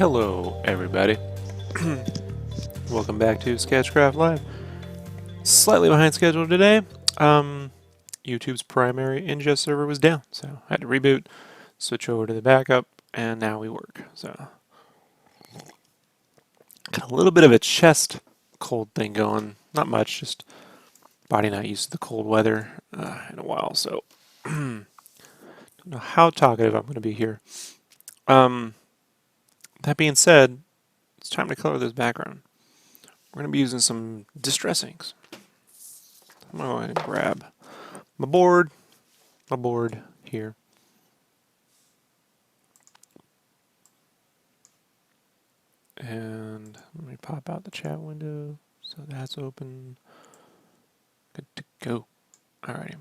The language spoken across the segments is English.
Hello, everybody. Welcome back to SketchCraft Live. Slightly behind schedule today. YouTube's primary ingest server was down, so I had to reboot, switch over to the backup, and now we work. So, got a little bit of a chest cold thing going. Not much, just body not used to the cold weather in a while. So, don't know how talkative I'm going to be here. That being said, it's time to color this background. We're going to be using some distress inks. I'm going to go ahead and grab my board here. And let me pop out the chat window. So that's open. Good to go. Alrighty.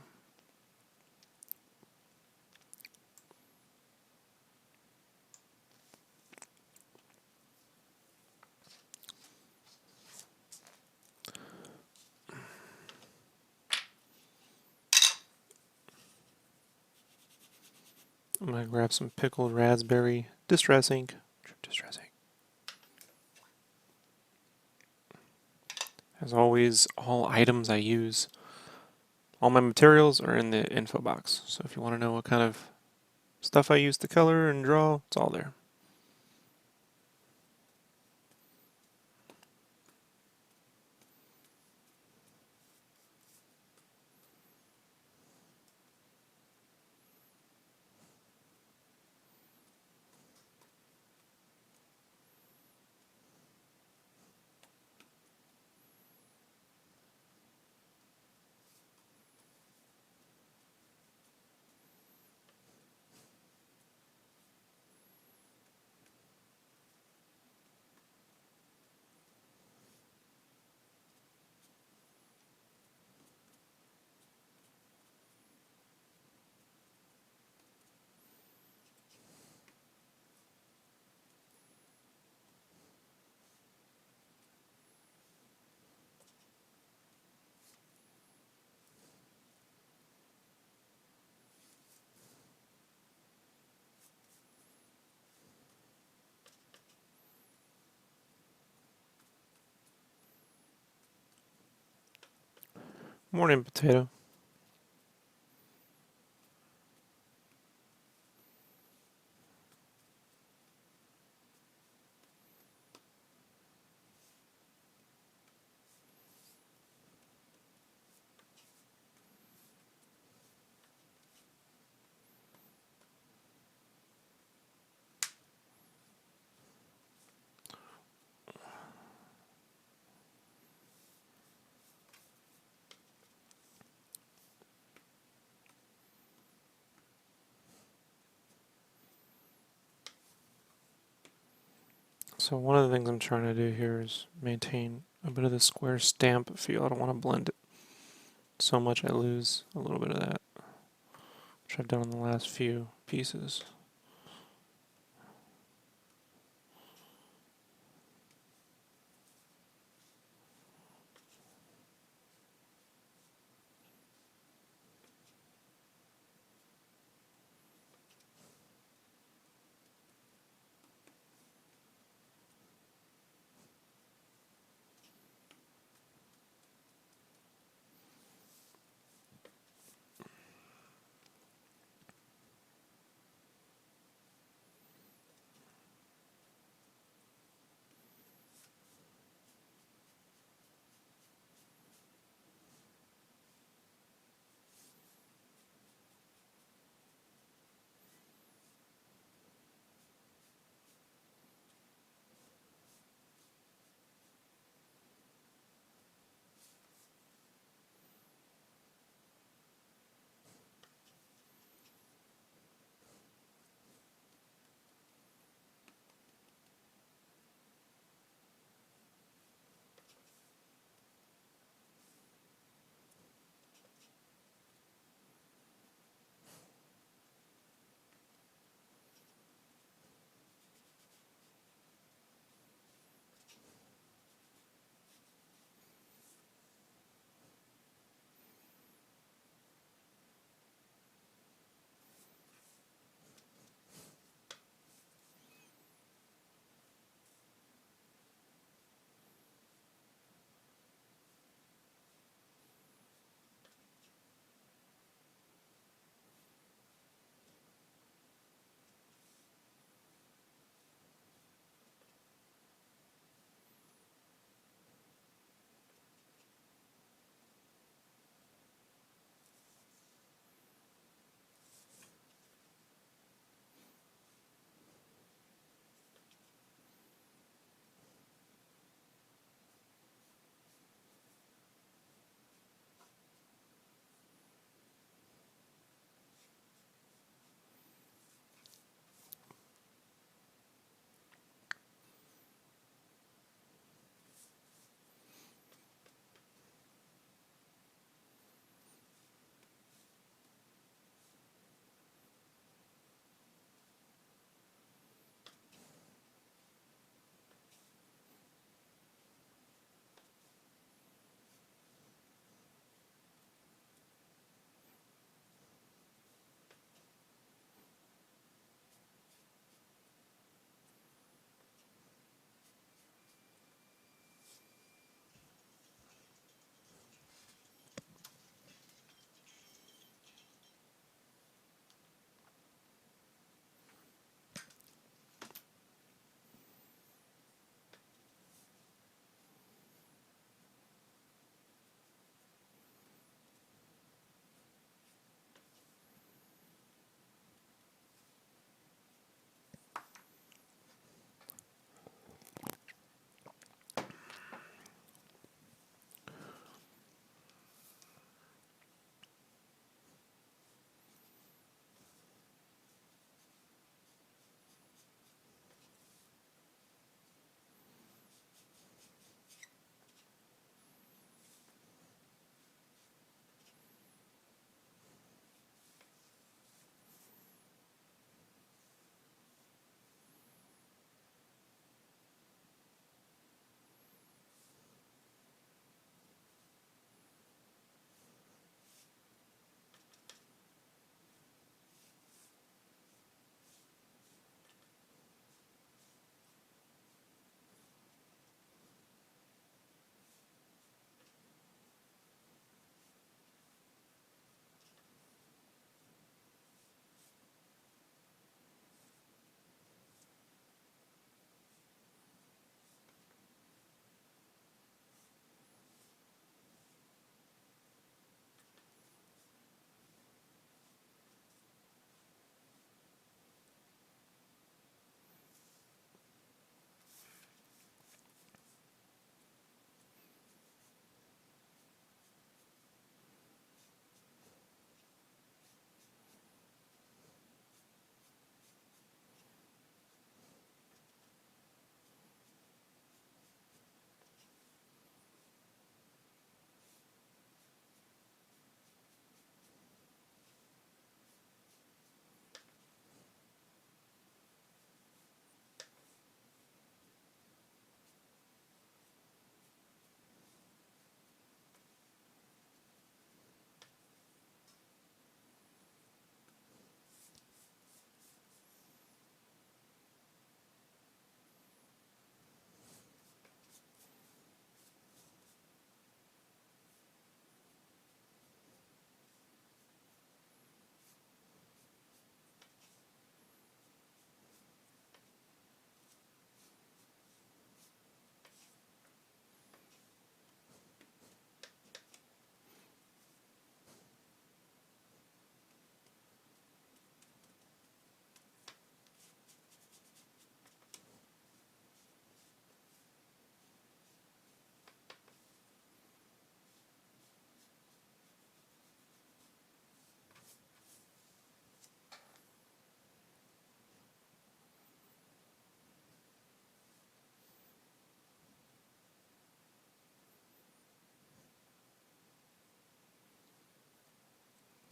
I'm going to grab some pickled raspberry distress ink. As always, all items I use, all my materials are in the info box. So if you want to know what kind of stuff I use to color and draw, it's all there. Morning, potato. So one of the things I'm trying to do here is maintain a bit of the square stamp feel. I don't want to blend it so much I lose a little bit of that, which I've done in the last few pieces.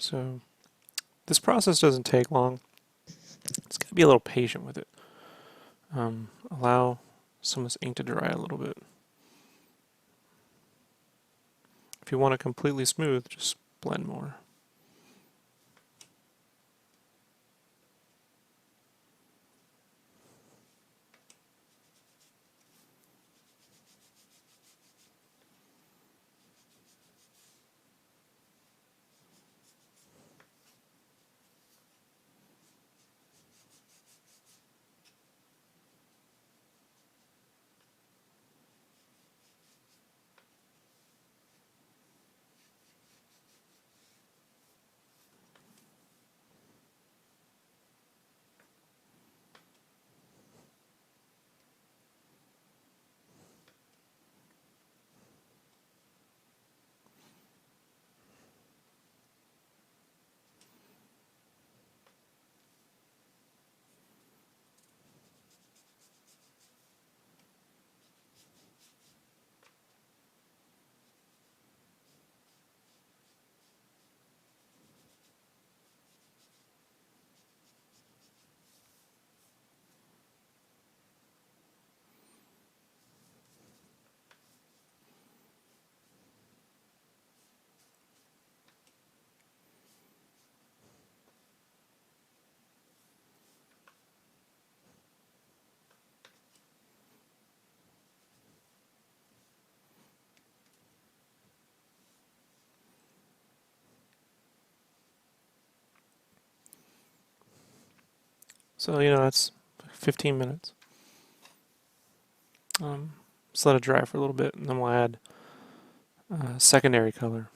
So this process doesn't take long. Just gotta be a little patient with it. Allow some of this ink to dry a little bit. If you want it completely smooth, just blend more. So, that's 15 minutes. Just let it dry for a little bit, and then we'll add secondary color.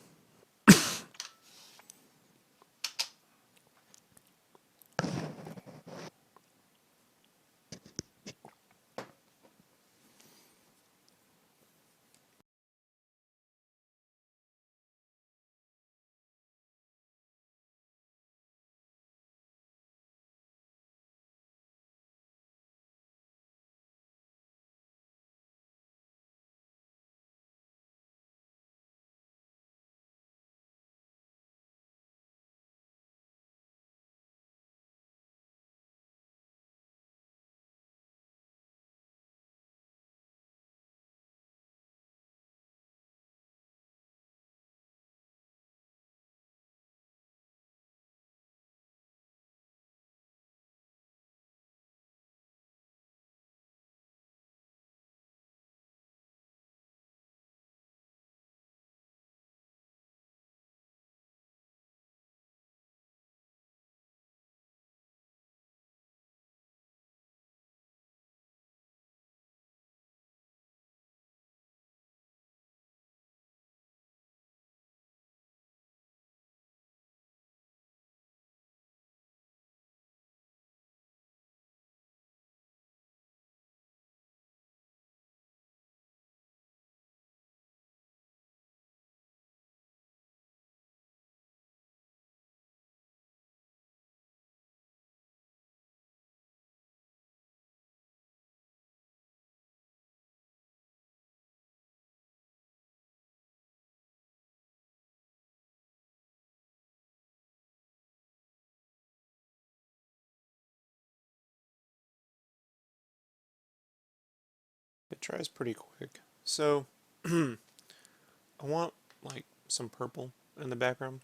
It dries pretty quick. So, I want like some purple in the background.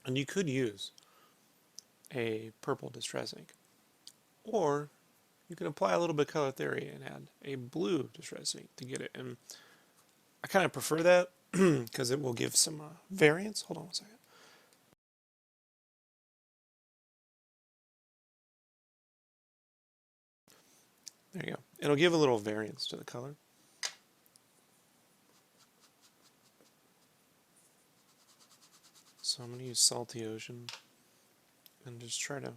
And you could use a purple distress ink. Or you can apply a little bit of color theory and add a blue distress ink to get it. And I kind of prefer that because it will give some variance. Hold on one second. There you go. It'll give a little variance to the color. So I'm going to use Salty Ocean and just try to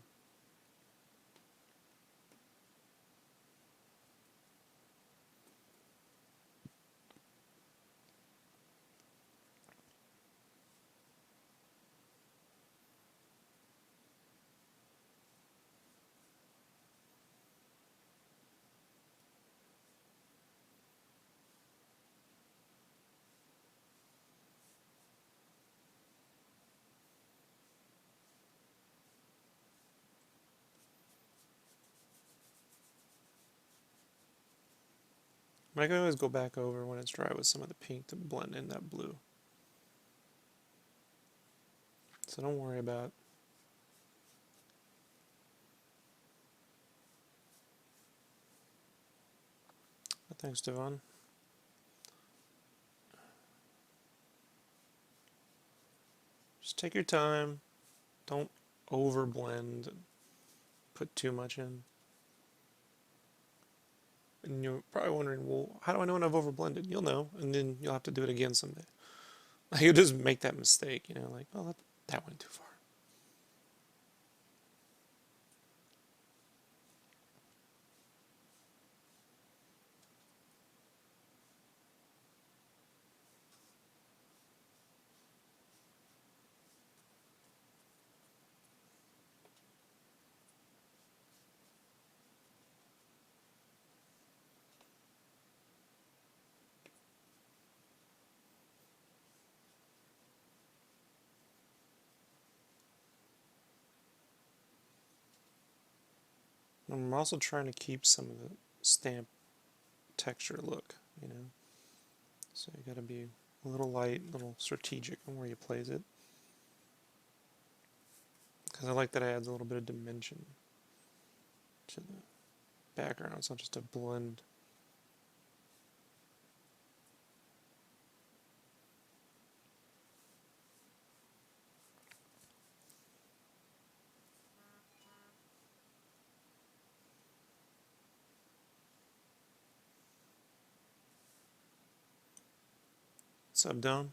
I can always go back over when it's dry with some of the pink to blend in that blue. So don't worry about thanks, Devon. Just take your time. Don't overblend and put too much in. And you're probably wondering, well, how do I know when I've overblended? You'll know, and then you'll have to do it again someday. You'll just make that mistake, you know, like, oh, that went too far. I'm also trying to keep some of the stamp texture look, you know. So you gotta be a little light, a little strategic on where you place it. Because I like that it adds a little bit of dimension to the background. It's not just a blend. What's up, Dom?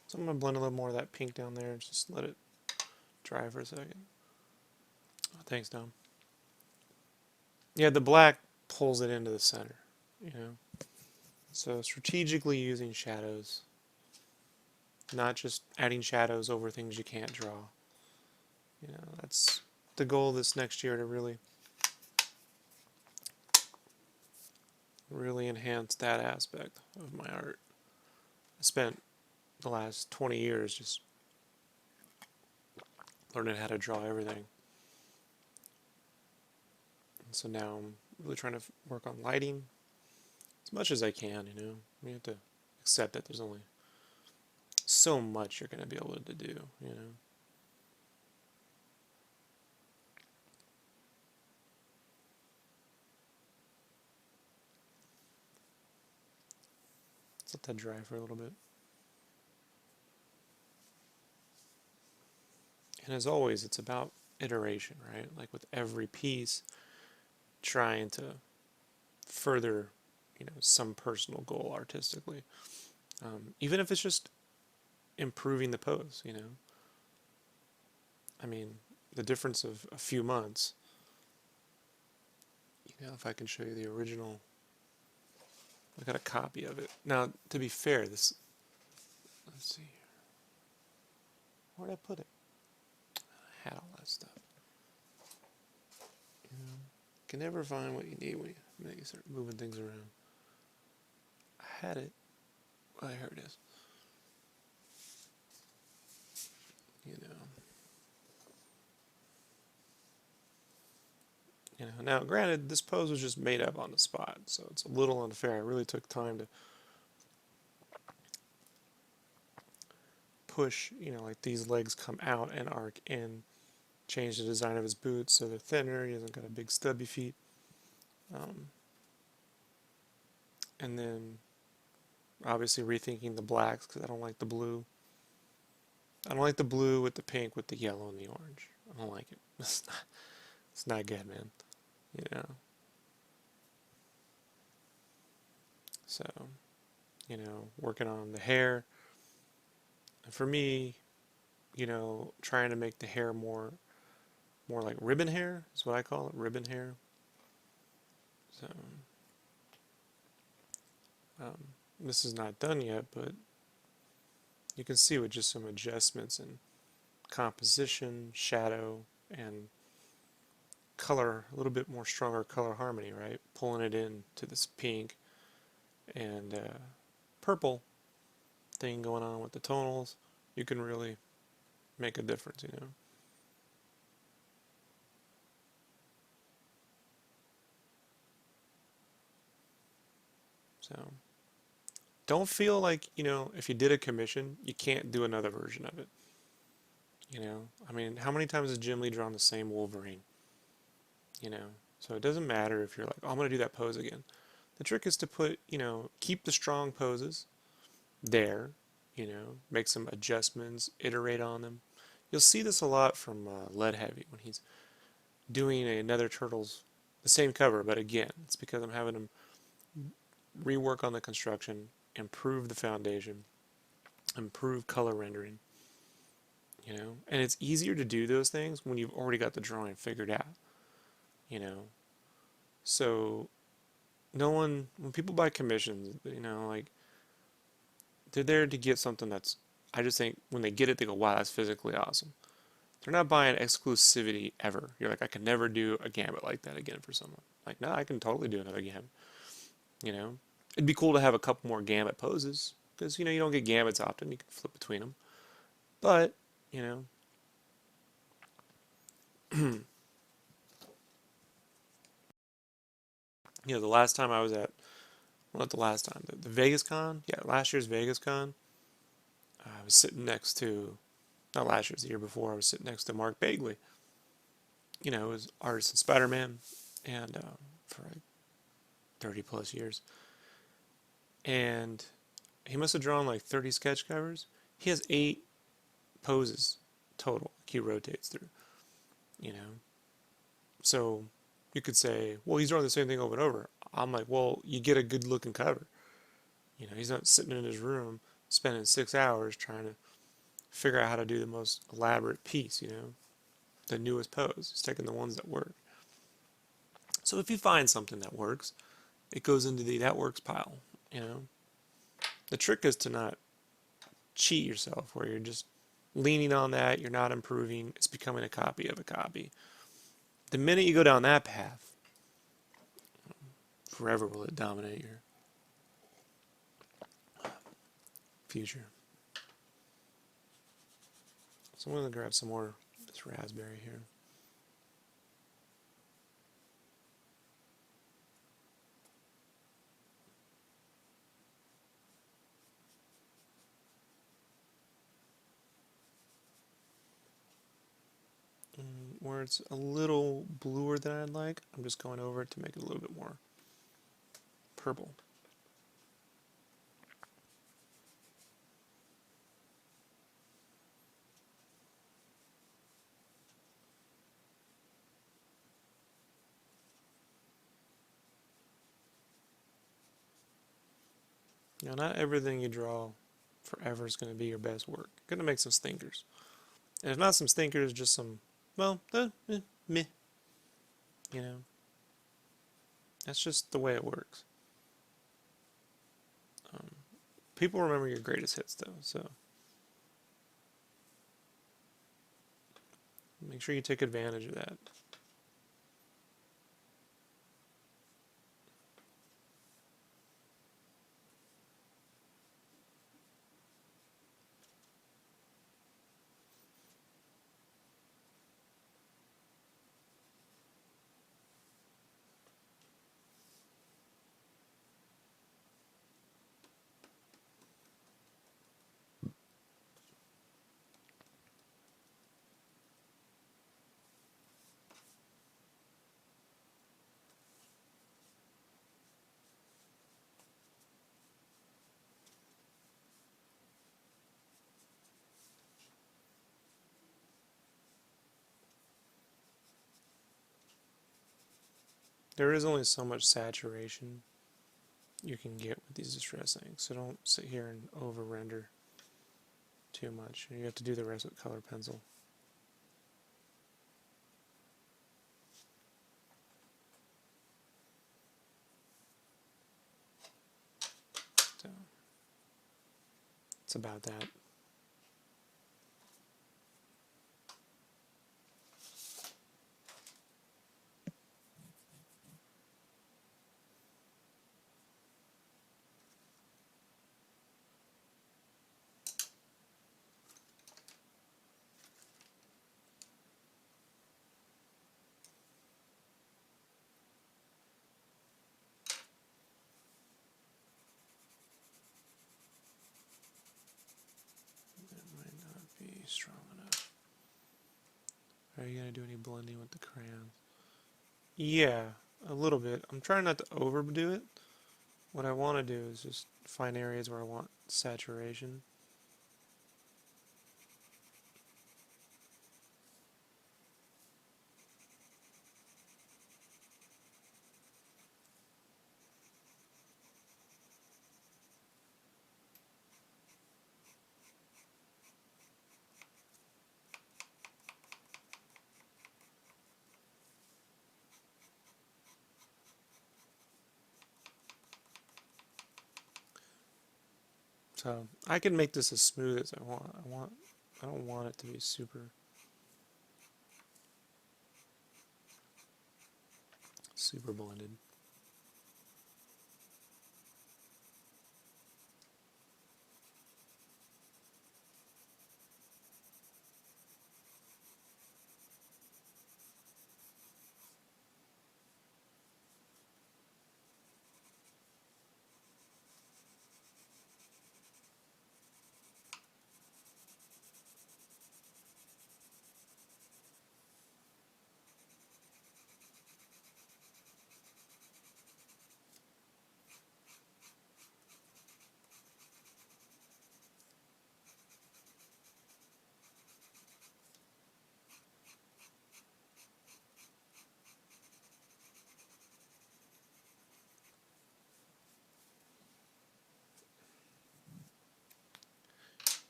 So I'm going to blend a little more of that pink down there and just let it dry for a second. Oh, thanks, Dom. Yeah, the black pulls it into the center, you know. So strategically using shadows, not just adding shadows over things you can't draw. You know, that's the goal this next year, to really enhance that aspect of my art. I spent the last 20 years just learning how to draw everything. And so now I'm really trying to work on lighting as much as I can, you know. You have to accept that there's only so much you're going to be able to do, you know. Let's let that dry for a little bit. And as always, it's about iteration, right? Like with every piece, trying to further, you know, some personal goal artistically. Even if it's just improving the pose, you know. I mean, the difference of a few months, you know, if I can show you the original, I got a copy of it. Now, to be fair, this, let's see, where'd I put it? I had all that stuff. You know, can never find what you need when you start moving things around. I had it. Oh, here it is. You know. You know, now granted, this pose was just made up on the spot, so it's a little unfair. I really took time to push, you know, like these legs come out and arc in, change the design of his boots so they're thinner, he hasn't got a big stubby feet. And then obviously rethinking the blacks because I don't like the blue. I don't like the blue with the pink with the yellow and the orange. I don't like it. It's not good, man. You know. So, working on the hair. And for me, trying to make the hair more like ribbon hair is what I call it, ribbon hair. So, this is not done yet, but you can see with just some adjustments in composition, shadow, and color, a little bit more stronger color harmony, right? Pulling it in to this pink and purple thing going on with the tonals, you can really make a difference, So, don't feel like, if you did a commission, you can't do another version of it. I mean, how many times has Jim Lee drawn the same Wolverine? So it doesn't matter if you're like, oh, I'm going to do that pose again. The trick is to keep the strong poses there, make some adjustments, iterate on them. You'll see this a lot from Lead Heavy when he's doing another Turtles, the same cover, but again, it's because I'm having him rework on the construction, improve the foundation, improve color rendering, and it's easier to do those things when you've already got the drawing figured out, so when people buy commissions, like, they're there to get something that's, I just think when they get it, they go, wow, that's physically awesome. They're not buying exclusivity ever. You're like, I can never do a Gambit like that again for someone. Like, no, I can totally do another Gambit. It'd be cool to have a couple more Gambit poses because, you don't get Gambits often. You can flip between them. But, the last time I was at, well, not the last time, the Vegas Con, yeah, last year's Vegas Con, I was sitting next to, not last year's, the year before, I was sitting next to Mark Bagley. It was artist in Spider-Man, and for like 30 plus years. And he must have drawn like 30 sketch covers. He has 8 poses total he rotates through, So you could say, well, he's drawing the same thing over and over. I'm like, well, you get a good looking cover. He's not sitting in his room spending 6 hours trying to figure out how to do the most elaborate piece, the newest pose. He's taking the ones that work. So if you find something that works, it goes into the that works pile, The trick is to not cheat yourself where you're just leaning on that, you're not improving, it's becoming a copy of a copy. The minute you go down that path, forever will it dominate your future. So I'm going to grab some more of this raspberry here. Where it's a little bluer than I'd like, I'm just going over it to make it a little bit more purple. Not everything you draw forever is going to be your best work. You're going to make some stinkers. And if not some stinkers, just some, well, meh. That's just the way it works. People remember your greatest hits, though, so make sure you take advantage of that. There is only so much saturation you can get with these distress inks, so don't sit here and over render too much. You have to do the rest with color pencil. So it's about that. Strong enough. Are you going to do any blending with the crayon? Yeah, a little bit. I'm trying not to overdo it. What I want to do is just find areas where I want saturation. So I can make this as smooth as I want. I don't want it to be super blended.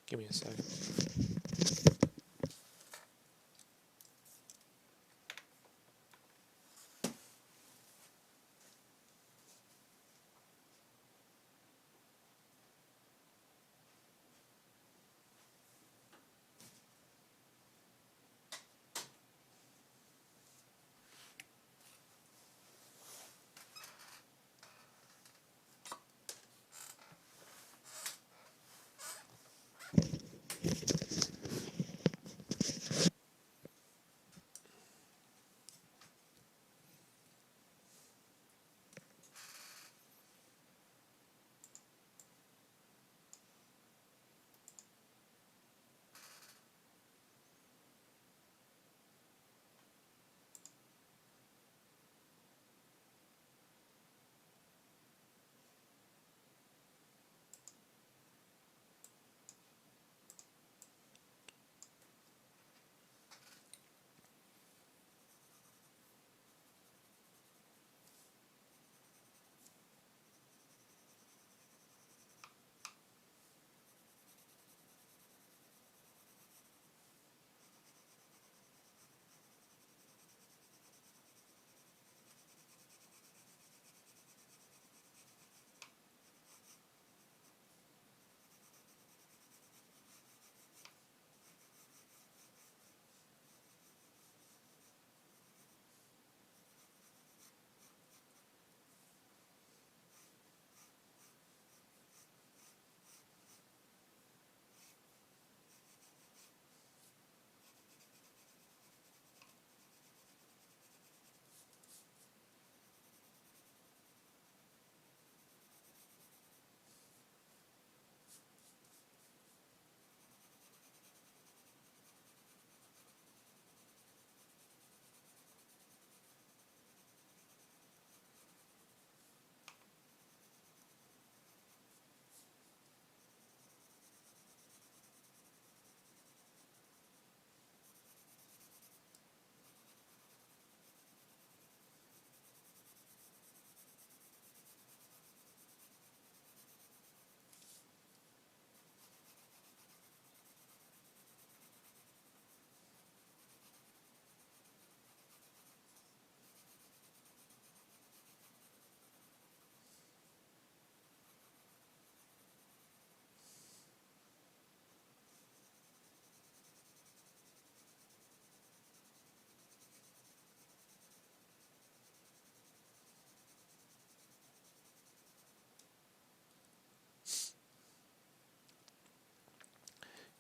Give me a second.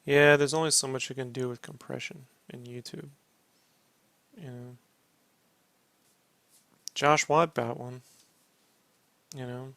Yeah, there's only so much you can do with compression in YouTube. You know, Josh Watt got one. You know,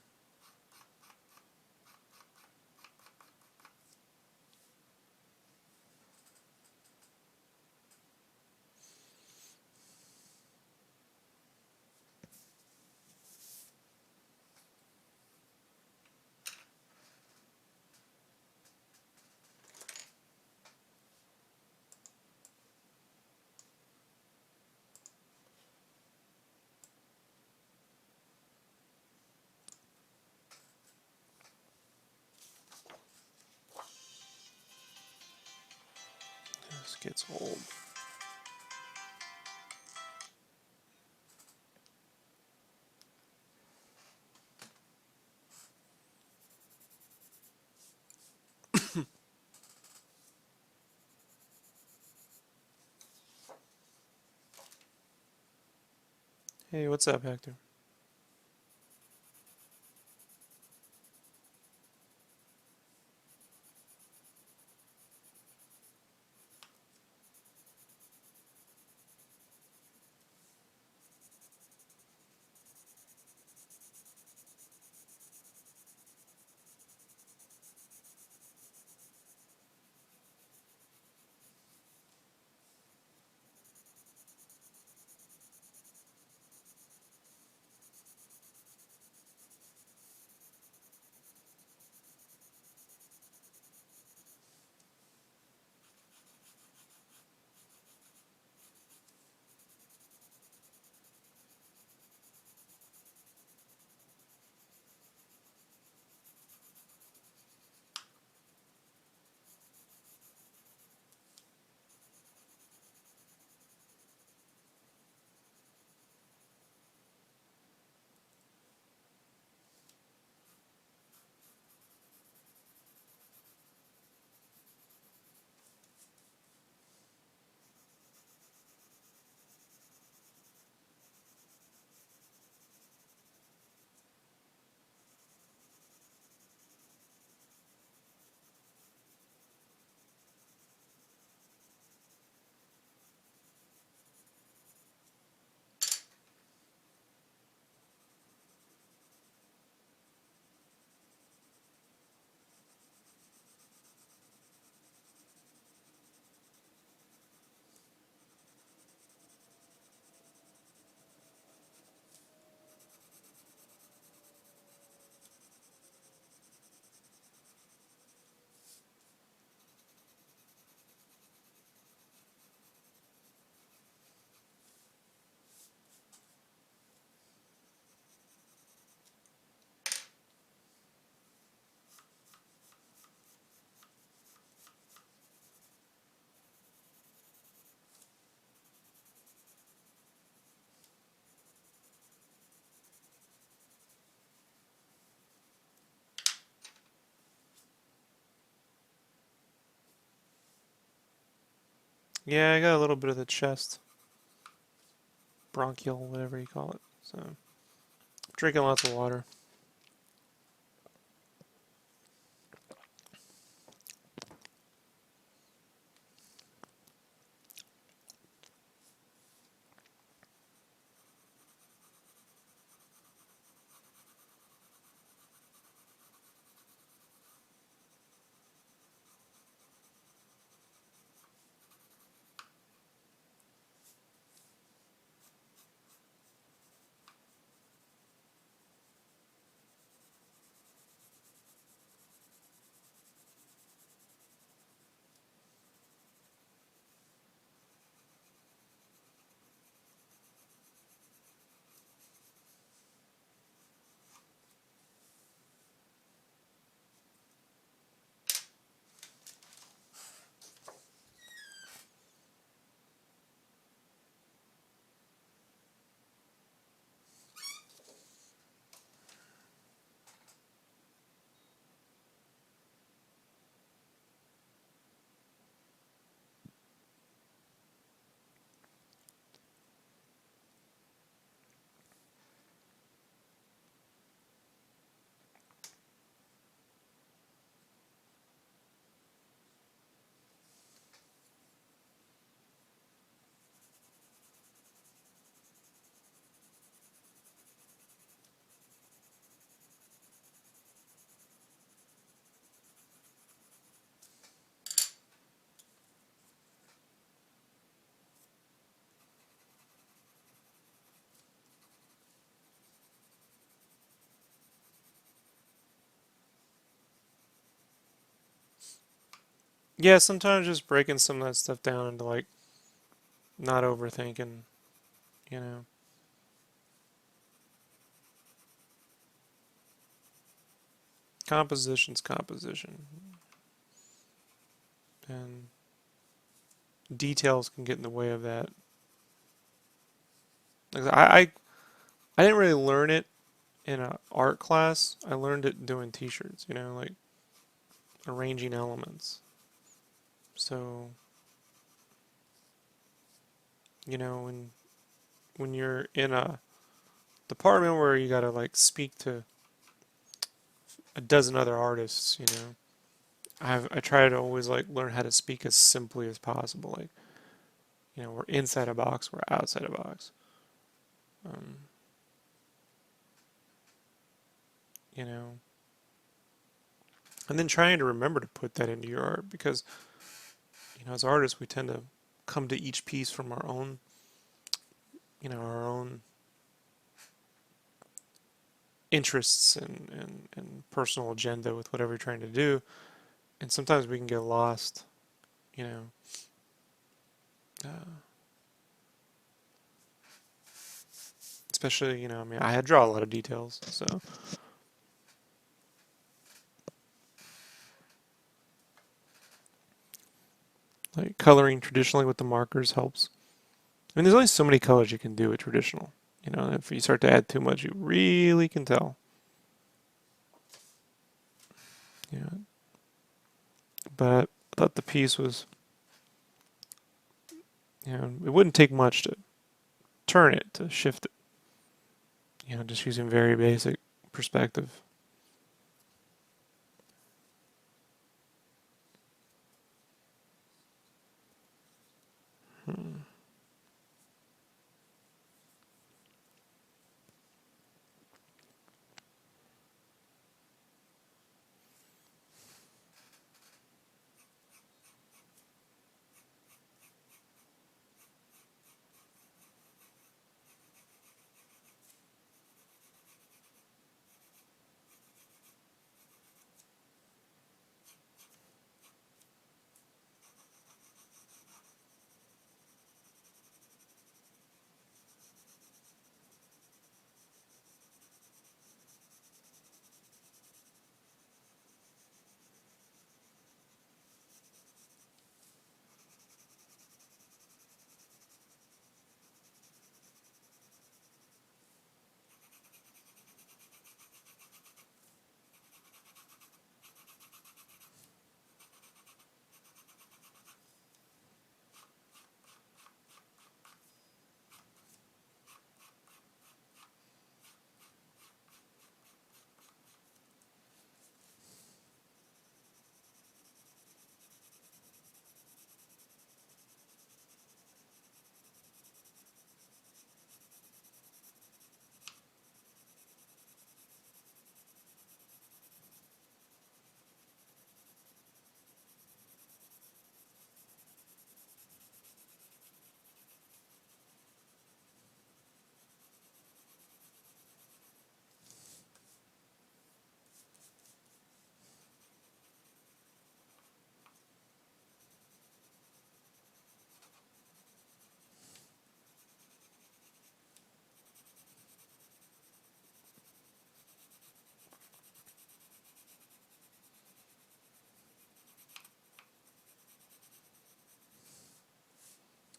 this gets old. Hey, what's up, Hector? Yeah, I got a little bit of the chest, bronchial, whatever you call it. So, drinking lots of water. Yeah, sometimes just breaking some of that stuff down into like not overthinking, you know. Composition's composition, and details can get in the way of that. Like I didn't really learn it in an art class. I learned it doing T-shirts, you know, like arranging elements. So, you know, when you're in a department where you gotta like speak to a dozen other artists, you know, I try to always like learn how to speak as simply as possible. Like, you know, we're inside a box, we're outside a box. Um, you know, and then trying to remember to put that into your art because, you know, as artists, we tend to come to each piece from our own, you know, our own interests and personal agenda with whatever you're trying to do. And sometimes we can get lost, you know. Uh, Especially, you know, I mean, I had draw a lot of details, so like coloring traditionally with the markers helps. I mean, there's only so many colors you can do with traditional. You know, if you start to add too much, you really can tell. Yeah, but I thought the piece was, you know, it wouldn't take much to turn it, to shift it. You know, just using very basic perspective. Hmm.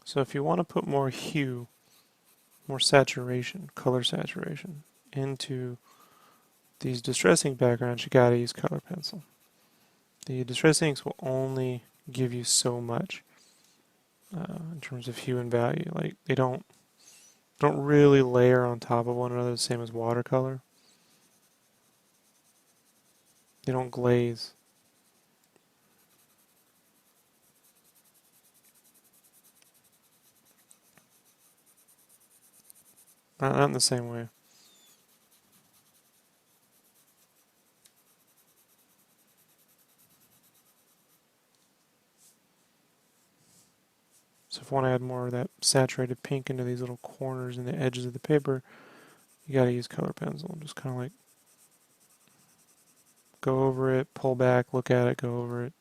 So if you want to put more hue, more saturation, color saturation into these distressing backgrounds, you gotta use color pencil. The distress inks will only give you so much in terms of hue and value. Like they don't really layer on top of one another the same as watercolor. They don't glaze. Not in the same way. So if you want to add more of that saturated pink into these little corners and the edges of the paper, you gotta use color pencil. Just kind of like go over it, pull back, look at it, go over it.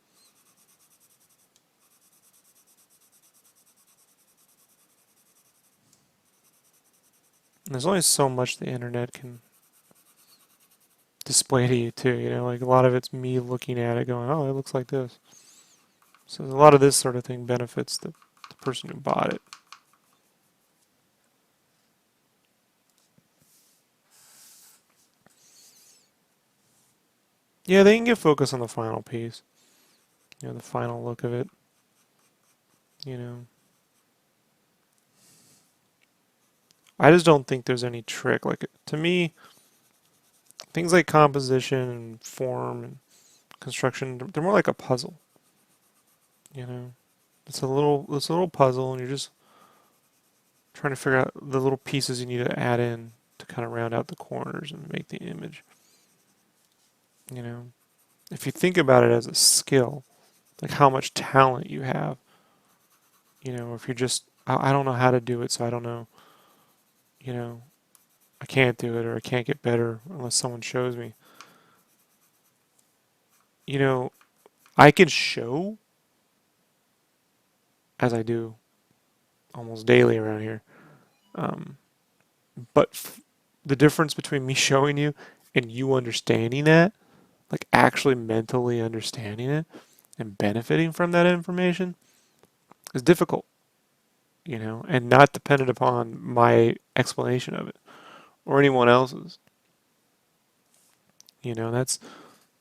And there's only so much the internet can display to you too, you know, like a lot of it's me looking at it going, oh, it looks like this. So a lot of this sort of thing benefits the person who bought it. Yeah, they can get focused on the final piece, you know, the final look of it, you know. I just don't think there's any trick. Like, to me, things like composition and form and construction, they're more like a puzzle, you know. It's a little puzzle, and you're just trying to figure out the little pieces you need to add in to kind of round out the corners and make the image, you know. If you think about it as a skill, like how much talent you have, you know, if you're just, I don't know how to do it, so I don't know, you know, I can't do it or I can't get better unless someone shows me. You know, I can show, as I do almost daily around here, um, but the difference between me showing you and you understanding that, like actually mentally understanding it and benefiting from that information, is difficult, you know, and not dependent upon my explanation of it or anyone else's. You know, that's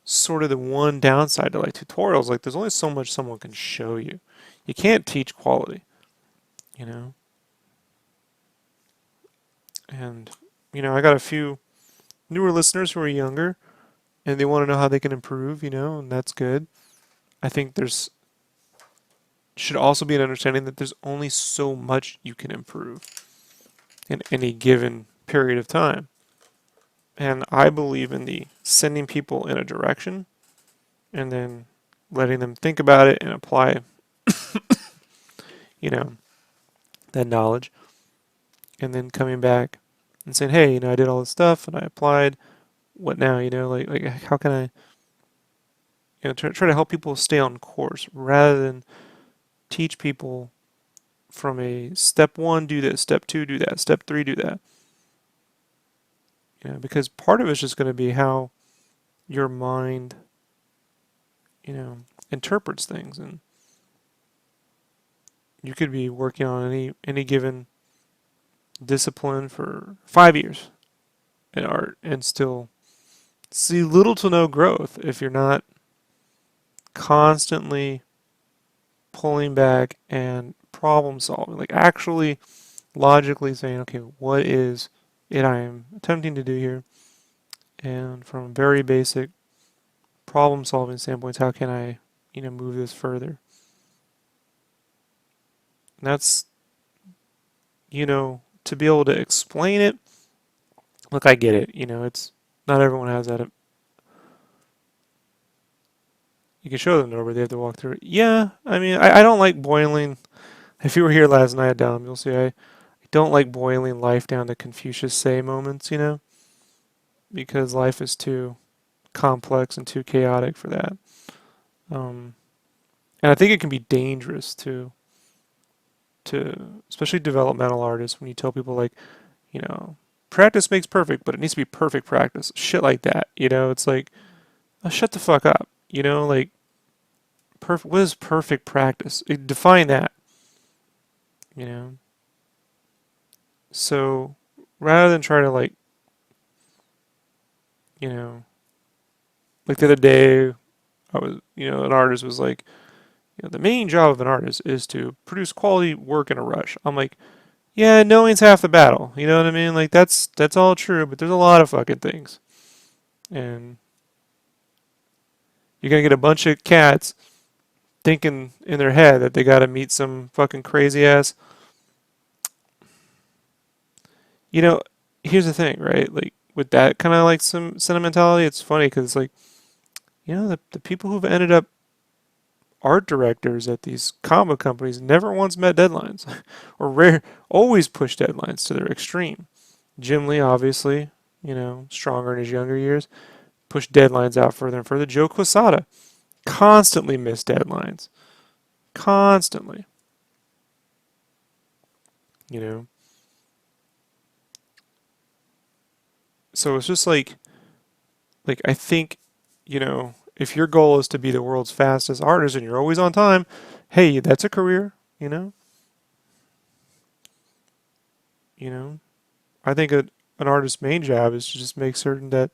sort of the one downside to like tutorials. Like, there's only so much someone can show you. You can't teach quality, you know. And, you know, I got a few newer listeners who are younger and they want to know how they can improve, you know, and that's good. I think there's should also be an understanding that there's only so much you can improve in any given period of time. And I believe in the sending people in a direction and then letting them think about it and apply, you know, that knowledge. And then coming back and saying, hey, you know, I did all this stuff and I applied. What now? You know, like how can I, you know, try to help people stay on course rather than teach people from a step one, do this, step two, do that, step three, do that. You know, because part of it's just going to be how your mind, you know, interprets things. And you could be working on any given discipline for 5 years in art and still see little to no growth if you're not constantly pulling back and problem solving, like actually logically saying, okay, what is it I am attempting to do here? And from very basic problem solving standpoints, how can I, you know, move this further? And that's, you know, to be able to explain it. Look, I get it. You know, it's not everyone has that. You can show them the door, they have to walk through it. Yeah, I mean, I don't like boiling. If you were here last night, Dom, you'll see I don't like boiling life down to Confucius say moments, you know, because life is too complex and too chaotic for that. Um, and I think it can be dangerous to especially developmental artists when you tell people like, you know, practice makes perfect, but it needs to be perfect practice. Shit like that, you know. It's like, oh, shut the fuck up, you know. Like, perfect. What is perfect practice? Define that, you know. So rather than try to like, you know, like the other day, I was, you know, an artist was like, you know, the main job of an artist is to produce quality work in a rush. I'm like, yeah, knowing's half the battle. You know what I mean? Like that's all true, but there's a lot of fucking things. And you're gonna get a bunch of cats thinking in their head that they gotta meet some fucking crazy ass. You know, here's the thing, right? Like with that kind of like some sentimentality, it's funny because it's like, you know, the people who've ended up art directors at these comic companies never once met deadlines, or always push deadlines to their extreme. Jim Lee, obviously, you know, stronger in his younger years, pushed deadlines out further and further. Joe Quesada constantly missed deadlines, constantly. You know, So it's just like I think, you know, if your goal is to be the world's fastest artist and you're always on time, hey, that's a career, you know? You know, I think an artist's main job is to just make certain that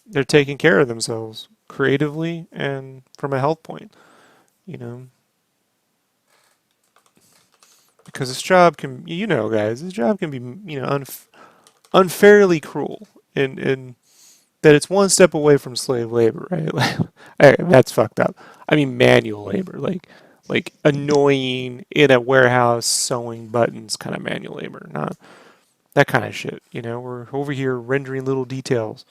they're taking care of themselves creatively and from a health point, you know? Because this job can, you know, guys, this job can be, you know, unfairly cruel in that it's one step away from slave labor, right? Like, that's fucked up. I mean, manual labor, like annoying in a warehouse sewing buttons kind of manual labor, not that kind of shit. You know, we're over here rendering little details,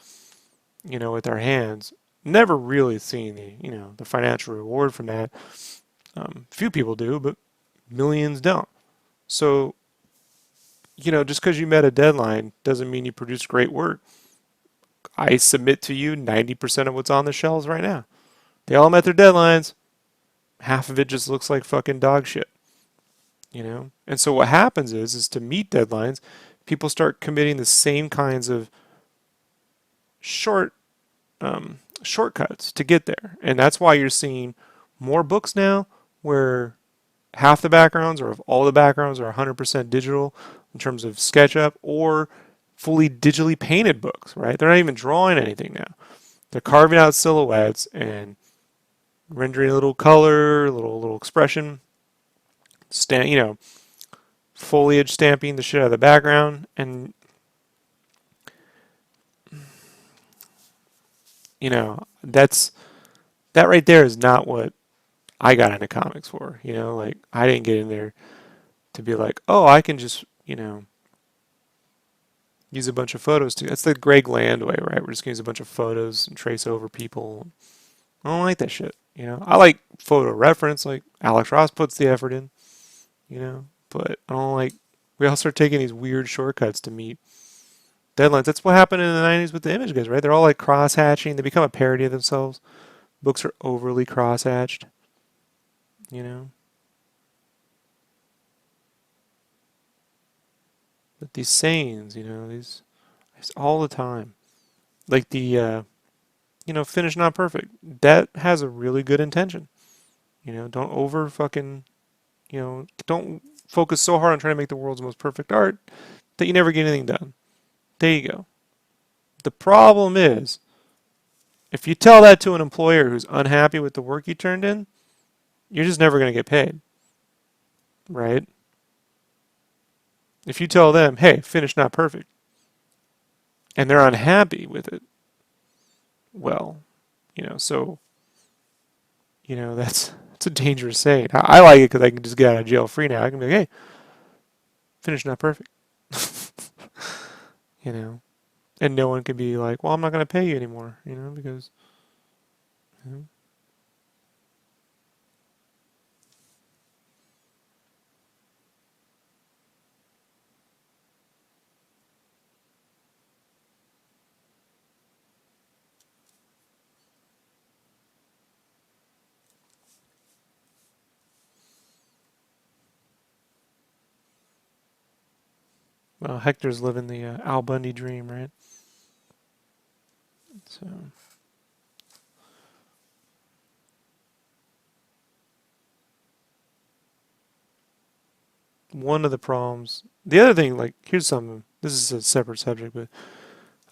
you know, with our hands. Never really seeing the, you know, the financial reward from that. Few people do, but millions don't. So, you know, just because you met a deadline doesn't mean you produced great work. I submit to you 90% of what's on the shelves right now. They all met their deadlines. Half of it just looks like fucking dog shit, you know? And so what happens is to meet deadlines, people start committing the same kinds of short shortcuts to get there. And that's why you're seeing more books now where half the backgrounds or if all the backgrounds are 100% digital in terms of SketchUp or fully digitally painted books, right? They're not even drawing anything now. They're carving out silhouettes and rendering a little color, little expression, you know, foliage stamping the shit out of the background, and you know that right there is not what I got into comics for. You know, like I didn't get in there to be like, oh, I can just, you know, use a bunch of photos to. That's the Greg Land way, right? We're just gonna use a bunch of photos and trace over people. I don't like that shit. You know, I like photo reference, like Alex Ross puts the effort in. You know, but I don't like. We all start taking these weird shortcuts to meet deadlines. That's what happened in the 90s with the image guys, right? They're all like cross-hatching. They become a parody of themselves. Books are overly cross-hatched, you know? But these sayings, you know, these all the time. Like you know, finish not perfect. That has a really good intention. You know, don't over fucking, you know, don't focus so hard on trying to make the world's most perfect art that you never get anything done. There you go. The problem is, if you tell that to an employer who's unhappy with the work you turned in, you're just never going to get paid, right? If you tell them, hey, finish not perfect, and they're unhappy with it, well, you know, so, you know, that's a dangerous saying. I like it because I can just get out of jail free now. I can be like, hey, finish not perfect, you know, and no one can be like, well, I'm not going to pay you anymore, you know, because, you know, well, Hector's living the Al Bundy dream, right? So, one of the problems, the other thing, like, here's something, this is a separate subject, but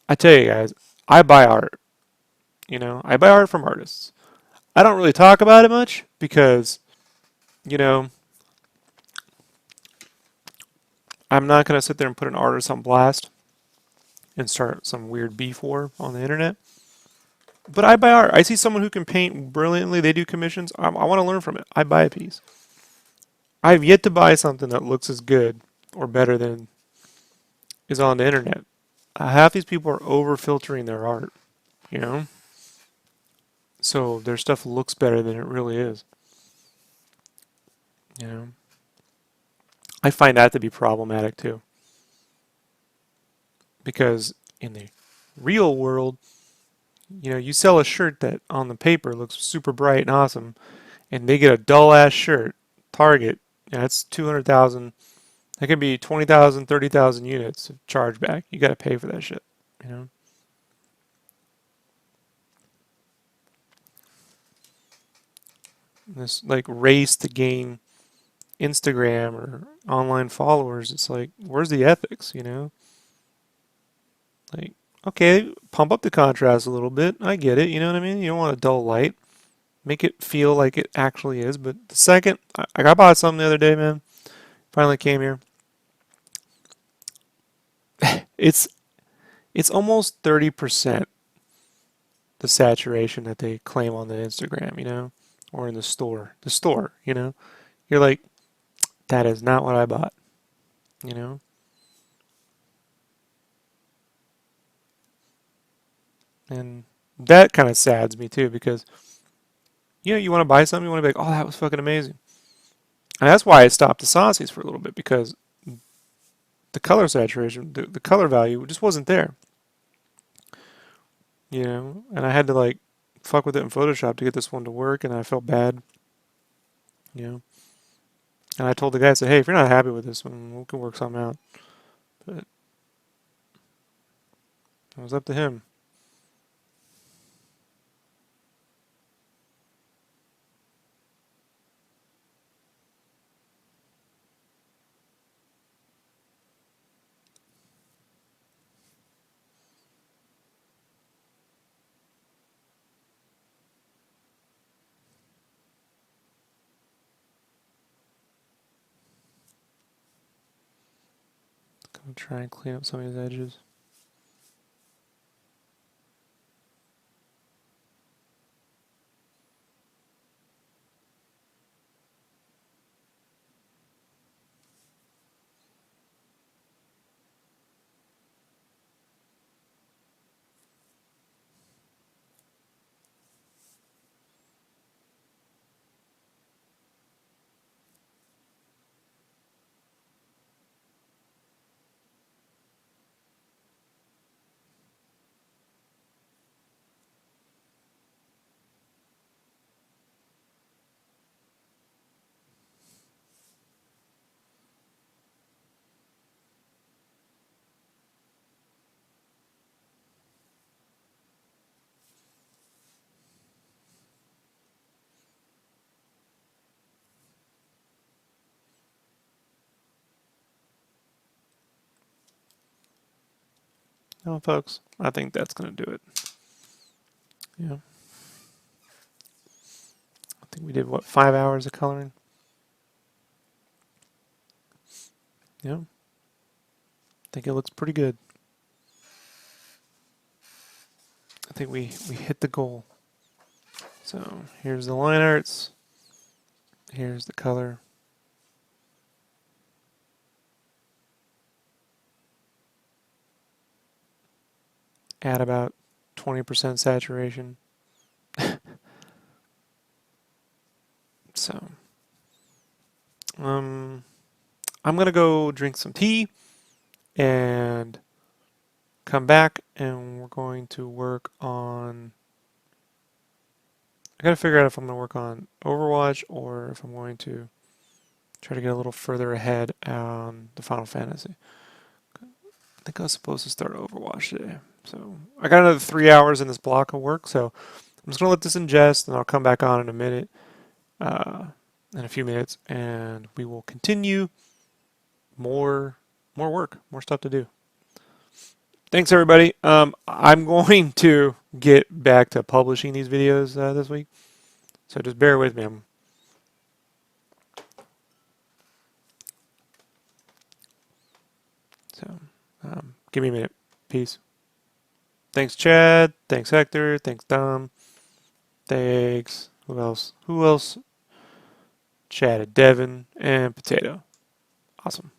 I tell you guys, I buy art, you know, I buy art from artists. I don't really talk about it much because, you know, I'm not going to sit there and put an artist on blast and start some weird beef war on the internet. But I buy art. I see someone who can paint brilliantly. They do commissions. I want to learn from it. I buy a piece. I've yet to buy something that looks as good or better than is on the internet. Half these people are over filtering their art, you know? So their stuff looks better than it really is, you know? I find that to be problematic too. Because in the real world, you know, you sell a shirt that on the paper looks super bright and awesome, and they get a dull ass shirt, Target, and that's 200,000. That could be 20,000, 30,000 units of chargeback. You got to pay for that shit. you know. This like race to gain Instagram or online followers, it's like, where's the ethics, you know? Like, okay, pump up the contrast a little bit. I get it, you know what I mean? You don't want a dull light. Make it feel like it actually is. But the second, I bought something the other day, man. Finally came here. It's it's almost 30% the saturation that they claim on the Instagram, you know, or in the store. The store, you know. You're like, that is not what I bought, you know. And that kind of sads me too because you know you want to buy something, you want to be like, oh, that was fucking amazing. And that's why I stopped the saucies for a little bit because the color saturation, the color value just wasn't there, you know. And I had to like fuck with it in Photoshop to get this one to work, and I felt bad, you know. And I told the guy, I said, hey, if you're not happy with this one, we can work something out. But it was up to him. Gonna try and clean up some of these edges. Now, folks, I think that's gonna do it. Yeah. I think we did what, 5 hours of coloring? Yeah. I think it looks pretty good. I think we hit the goal. So here's the line arts. Here's the color. Add about 20% saturation. So, I'm gonna go drink some tea and come back, and we're going to work on. I gotta figure out if I'm gonna work on Overwatch or if I'm going to try to get a little further ahead on the Final Fantasy. I think I was supposed to start Overwatch today, so I got another 3 hours in this block of work. So I'm just gonna let this ingest, and I'll come back on in a minute, in a few minutes, and we will continue. More work, more stuff to do. Thanks, everybody. I'm going to get back to publishing these videos this week, so just bear with me. Give me a minute. Peace. Thanks, Chad. Thanks, Hector. Thanks, Dom. Thanks. Who else? Who else? Chad, Devin, and Potato. Awesome.